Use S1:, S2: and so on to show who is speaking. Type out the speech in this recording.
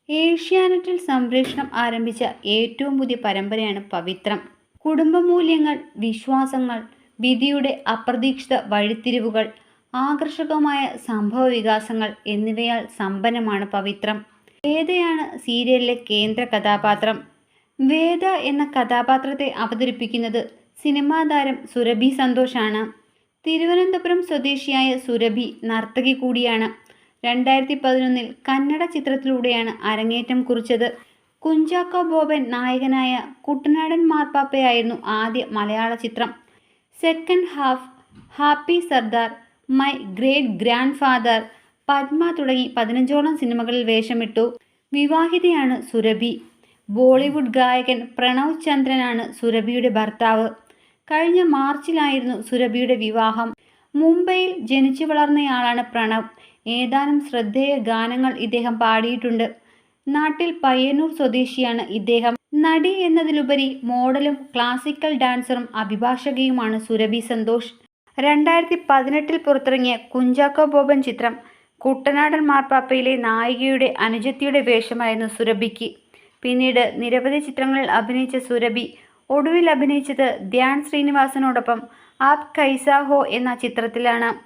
S1: ഏഷ്യാനെറ്റിൽ സംപ്രേഷണം ആരംഭിച്ച ഏറ്റവും പുതിയ പരമ്പരയാണ് പവിത്രം. കുടുംബമൂല്യങ്ങൾ, വിശ്വാസങ്ങൾ, വിധിയുടെ അപ്രതീക്ഷിത വഴിത്തിരിവുകൾ, ആകർഷകമായ സംഭവവികാസങ്ങൾ എന്നിവയാൽ സമ്പന്നമാണ് പവിത്രം. വേദയാണ് സീരിയലിലെ കേന്ദ്ര കഥാപാത്രം. വേദ എന്ന കഥാപാത്രത്തെ അവതരിപ്പിക്കുന്നത് സിനിമാ താരം സുരഭി സന്തോഷാണ്. തിരുവനന്തപുരം സ്വദേശിയായ സുരഭി നർത്തകി കൂടിയാണ്. 2011 കന്നഡ ചിത്രത്തിലൂടെയാണ് അരങ്ങേറ്റം കുറിച്ചത്. കുഞ്ചാക്കോ ബോബൻ നായകനായ കുട്ടനാടൻ മാർപ്പാപ്പയായിരുന്നു ആദ്യ മലയാള ചിത്രം. Second half, happy Sardar, my great grand father, Padma തുടങ്ങി 15ഓളം സിനിമകളിൽ വേഷമിട്ടു. വിവാഹിതയാണ് സുരഭി. ബോളിവുഡ് ഗായകൻ പ്രണവ് ചന്ദ്രനാണ് സുരഭിയുടെ ഭർത്താവ്. കഴിഞ്ഞ മാർച്ചിലായിരുന്നു സുരഭിയുടെ വിവാഹം. മുംബൈയിൽ ജനിച്ചു വളർന്നയാളാണ് പ്രണവ്. ഏതാനും ശ്രദ്ധേയ ഗാനങ്ങൾ ഇദ്ദേഹം പാടിയിട്ടുണ്ട്. നാട്ടിൽ പയ്യന്നൂർ സ്വദേശിയാണ് ഇദ്ദേഹം. നടി എന്നതിലുപരി മോഡലും ക്ലാസിക്കൽ ഡാൻസറും അഭിഭാഷകയുമാണ് സുരഭി സന്തോഷ്. 2018 പുറത്തിറങ്ങിയ കുഞ്ചാക്കോ ബോബൻ ചിത്രം കുട്ടനാടൻ മാർപ്പാപ്പയിലെ നായികയുടെ അനുജത്തിയുടെ വേഷമായിരുന്നു സുരഭിക്ക്. പിന്നീട് നിരവധി ചിത്രങ്ങളിൽ അഭിനയിച്ച സുരഭി ഒടുവിൽ അഭിനയിച്ചത് ധ്യാൻ ശ്രീനിവാസനോടൊപ്പം ആപ് കൈസാ ഹോ എന്ന ചിത്രത്തിലാണ്.